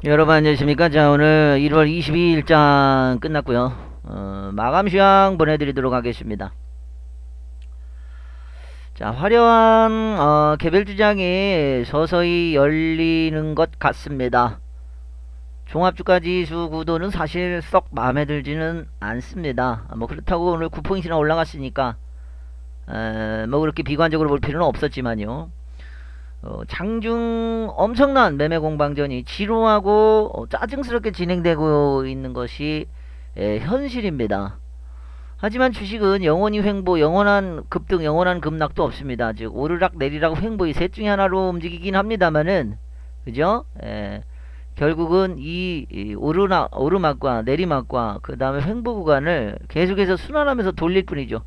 여러분 안녕하십니까. 자, 오늘 1월 22일장 끝났고요. 마감 시황 보내드리도록 하겠습니다. 자, 화려한 개별 주장이 서서히 열리는 것 같습니다. 종합주가지수 구도는 사실 썩 마음에 들지는 않습니다. 뭐 그렇다고 오늘 9포인트나 올라갔으니까 뭐 그렇게 비관적으로 볼 필요는 없었지만요. 장중 엄청난 매매 공방전이 지루하고 짜증스럽게 진행되고 있는 것이 현실입니다. 하지만 주식은 영원히 횡보, 영원한 급등, 영원한 급락도 없습니다. 즉 오르락 내리락 횡보 이 셋 중에 하나로 움직이긴 합니다만은, 그죠? 결국은 이 오르막과 내리막과 그 다음에 횡보 구간을 계속해서 순환하면서 돌릴 뿐이죠.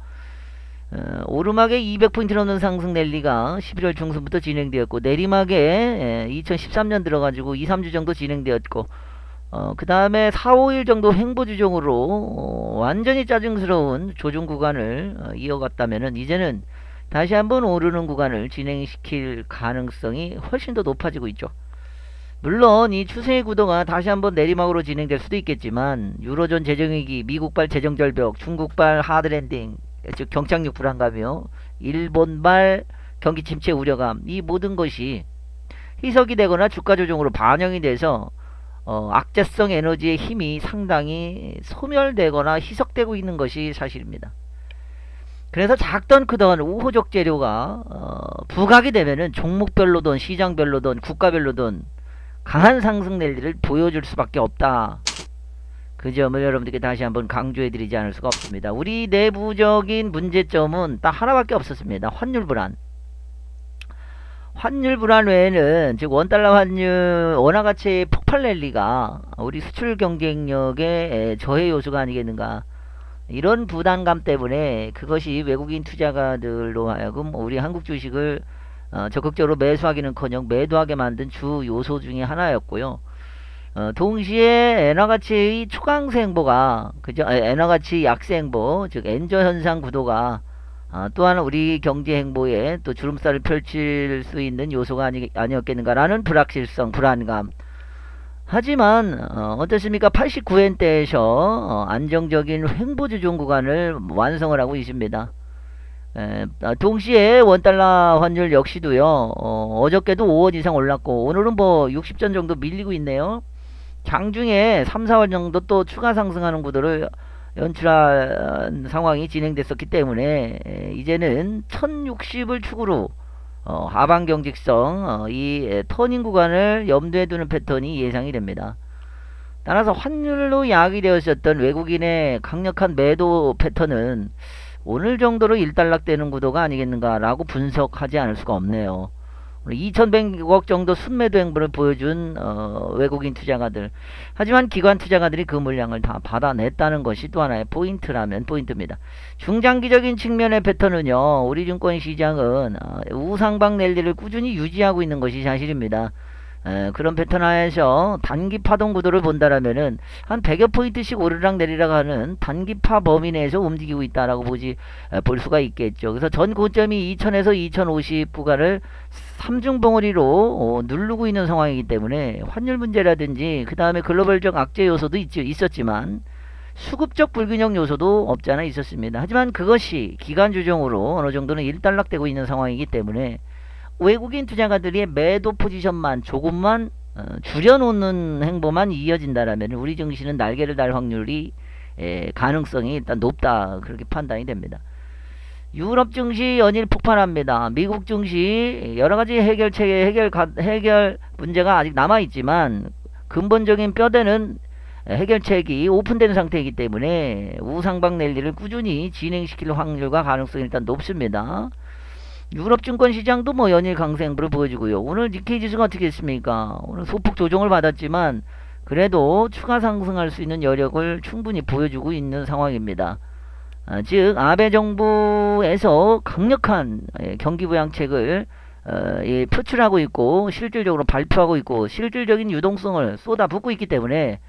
오르막에 200포인트 넘는 상승 랠리가 11월 중순부터 진행되었고, 내리막에 2013년 들어가지고 2, 3주 정도 진행되었고, 그 다음에 4, 5일 정도 횡보 주종으로 완전히 짜증스러운 조정 구간을 이어갔다면은, 이제는 다시 한번 오르는 구간을 진행시킬 가능성이 훨씬 더 높아지고 있죠. 물론 이 추세의 구도가 다시 한번 내리막으로 진행될 수도 있겠지만, 유로존 재정위기, 미국발 재정절벽, 중국발 하드랜딩, 즉 경착륙 불안감이요, 일본발 경기 침체 우려감, 이 모든 것이 희석이 되거나 주가 조정으로 반영이 돼서 악재성 에너지의 힘이 상당히 소멸되거나 희석되고 있는 것이 사실입니다. 그래서 작던 크던 우호적 재료가 부각이 되면은 종목별로든 시장별로든 국가별로든 강한 상승 랠리를 보여줄 수밖에 없다. 그 점을 여러분들께 다시 한번 강조해드리지 않을 수가 없습니다. 우리 내부적인 문제점은 딱 하나밖에 없었습니다. 환율 불안. 환율 불안 외에는, 즉 원달러 환율 원화 가치의 폭발 랠리가 우리 수출 경쟁력의 저해 요소가 아니겠는가. 이런 부담감 때문에 그것이 외국인 투자가들로 하여금 우리 한국 주식을 적극적으로 매수하기는커녕 매도하게 만든 주 요소 중에 하나였고요. 동시에 엔화가치의 초강세 행보가, 그죠? 엔화가치 약세 행보, 즉 엔저 현상 구도가 또한 우리 경제 행보에 또 주름살을 펼칠 수 있는 요소가 아니었겠는가라는 불확실성, 불안감. 하지만 어떻습니까? 89엔대에서 안정적인 횡보 조정 구간을 완성을 하고 있습니다. 동시에 원달러 환율 역시도요, 어저께도 5원 이상 올랐고 오늘은 뭐 60전 정도 밀리고 있네요. 장중에 3, 4월 정도 또 추가 상승하는 구도를 연출한 상황이 진행됐었기 때문에 이제는 1060을 축으로 하방 경직성 이 터닝 구간을 염두에 두는 패턴이 예상이 됩니다. 따라서 환율로 야기 되었었던 외국인의 강력한 매도 패턴은 오늘 정도로 일단락되는 구도가 아니겠는가라고 분석하지 않을 수가 없네요. 2100억 정도 순매도 행보를 보여준 외국인 투자가들, 하지만 기관 투자가들이 그 물량을 다 받아냈다는 것이 또 하나의 포인트라면 포인트입니다. 중장기적인 측면의 패턴은요, 우리 증권시장은 우상방 랠리를 꾸준히 유지하고 있는 것이 사실입니다. 그런 패턴 하에서 단기 파동 구도를 본다라면은 한 100여 포인트씩 오르락 내리락 하는 단기파 범위 내에서 움직이고 있다라고 볼 수가 있겠죠. 그래서 전 고점이 2000에서 2050 구간을 삼중봉우리로 누르고 있는 상황이기 때문에 환율 문제라든지 그 다음에 글로벌적 악재 요소도 있었지만 수급적 불균형 요소도 없지 않아 있었습니다. 하지만 그것이 기간 조정으로 어느 정도는 일단락되고 있는 상황이기 때문에 외국인 투자가들의 매도 포지션만 조금만 줄여놓는 행보만 이어진다라면 우리 증시는 날개를 달 확률이 가능성이 일단 높다, 그렇게 판단이 됩니다. 유럽 증시 연일 폭발합니다. 미국 증시 여러가지 해결 문제가 아직 남아있지만 근본적인 뼈대는 해결책이 오픈된 상태이기 때문에 우상방 랠리를 꾸준히 진행시킬 확률과 가능성이 일단 높습니다. 유럽 증권시장도 뭐 연일 강세 행보를 보여주고요. 오늘 니케이 지수가 어떻게 됐습니까? 오늘 소폭 조정을 받았지만 그래도 추가 상승할 수 있는 여력을 충분히 보여주고 있는 상황입니다. 즉 아베 정부에서 강력한 경기부양책을 표출하고 있고 실질적으로 발표하고 있고 실질적인 유동성을 쏟아붓고 있기 때문에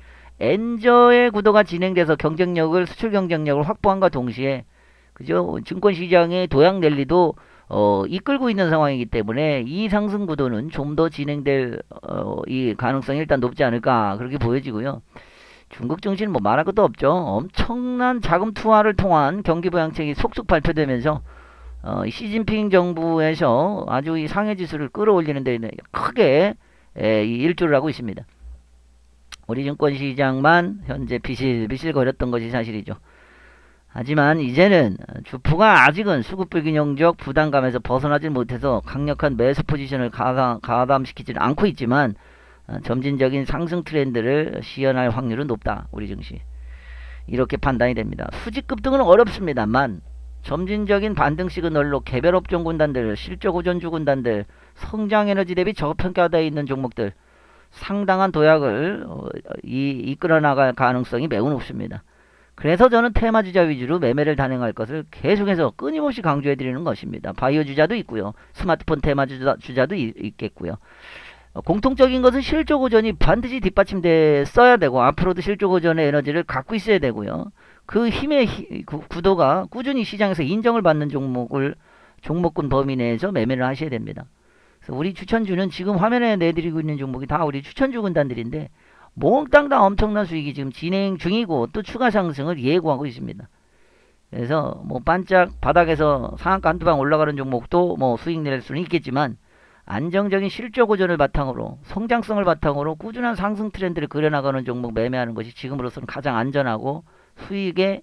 엔저의 구도가 진행돼서 경쟁력을, 수출 경쟁력을 확보한과 동시에, 그죠? 증권시장의 도약 랠리도 이끌고 있는 상황이기 때문에 이 상승 구도는 좀 더 진행될 이 가능성이 일단 높지 않을까 그렇게 보여지고요. 중국 증시는 뭐 말할 것도 없죠. 엄청난 자금 투하를 통한 경기 부양책이 속속 발표되면서 시진핑 정부에서 아주 이 상해 지수를 끌어올리는 데 크게 이 일조를 하고 있습니다. 우리 증권시장만 현재 비실비실 거렸던 것이 사실이죠. 하지만 이제는 주포가 아직은 수급불균형적 부담감에서 벗어나질 못해서 강력한 매수 포지션을 가담시키지는 않고 있지만 점진적인 상승 트렌드를 시현할 확률은 높다. 우리 증시. 이렇게 판단이 됩니다. 수직 급등은 어렵습니다만 점진적인 반등 시그널로 개별 업종 군단들, 실적 호전주 군단들, 성장 에너지 대비 저평가되어 있는 종목들 상당한 도약을 이끌어 나갈 가능성이 매우 높습니다. 그래서 저는 테마 주자 위주로 매매를 단행할 것을 계속해서 끊임없이 강조해 드리는 것입니다. 바이오 주자도 있고요. 스마트폰 테마 주자도 있겠고요. 공통적인 것은 실적 호전이 반드시 뒷받침돼 써야 되고 앞으로도 실적 호전의 에너지를 갖고 있어야 되고요. 그 힘의 구도가 꾸준히 시장에서 인정을 받는 종목군 범위 내에서 매매를 하셔야 됩니다. 그래서 우리 추천주는 지금 화면에 내드리고 있는 종목이 다 우리 추천주 군단들인데 몽땅 다 엄청난 수익이 지금 진행 중이고 또 추가 상승을 예고하고 있습니다. 그래서 뭐 반짝 바닥에서 상한가 한두 방 올라가는 종목도 뭐 수익 낼 수는 있겠지만 안정적인 실적 호전을 바탕으로 성장성을 바탕으로 꾸준한 상승 트렌드를 그려나가는 종목 매매하는 것이 지금으로서는 가장 안전하고 수익에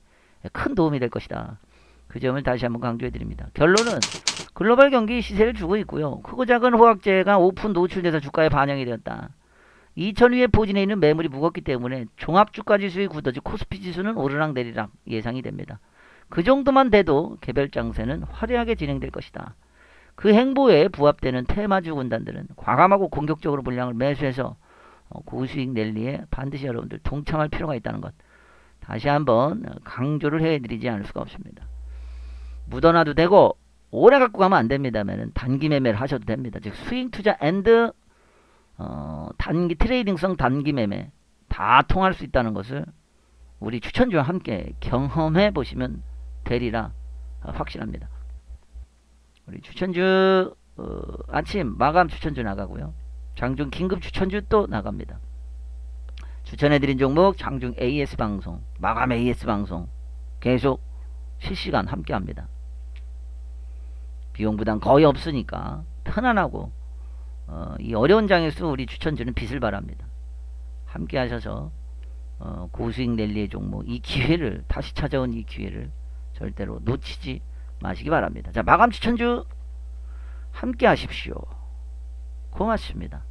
큰 도움이 될 것이다. 그 점을 다시 한번 강조해 드립니다. 결론은 글로벌 경기 시세를 주고 있고요. 크고 작은 호황제가 오픈 노출돼서 주가에 반영이 되었다. 2000위에 포진해 있는 매물이 무겁기 때문에 종합주가지수의 구도지 코스피 지수는 오르락내리락 예상이 됩니다. 그 정도만 돼도 개별 장세는 화려하게 진행될 것이다. 그 행보에 부합되는 테마주 군단들은 과감하고 공격적으로 물량을 매수해서 고수익 랠리에 반드시 여러분들 동참할 필요가 있다는 것 다시 한번 강조를 해드리지 않을 수가 없습니다. 묻어놔도 되고 오래 갖고 가면 안됩니다만 단기 매매를 하셔도 됩니다. 즉 스윙 투자 앤드 단기 트레이딩성 단기 매매 다 통할 수 있다는 것을 우리 추천주와 함께 경험해 보시면 되리라 확신합니다. 우리 추천주 아침 마감 추천주 나가고요. 장중 긴급 추천주 또 나갑니다. 추천해드린 종목 장중 AS 방송 마감 AS 방송 계속 실시간 함께합니다. 비용 부담 거의 없으니까 편안하고 이 어려운 장에서 우리 추천주는 빛을 발합니다. 함께 하셔서 고수익 랠리의 종목 이 기회를 다시 찾아온 이 기회를 절대로 놓치지 마시기 바랍니다. 자 마감 추천주 함께 하십시오. 고맙습니다.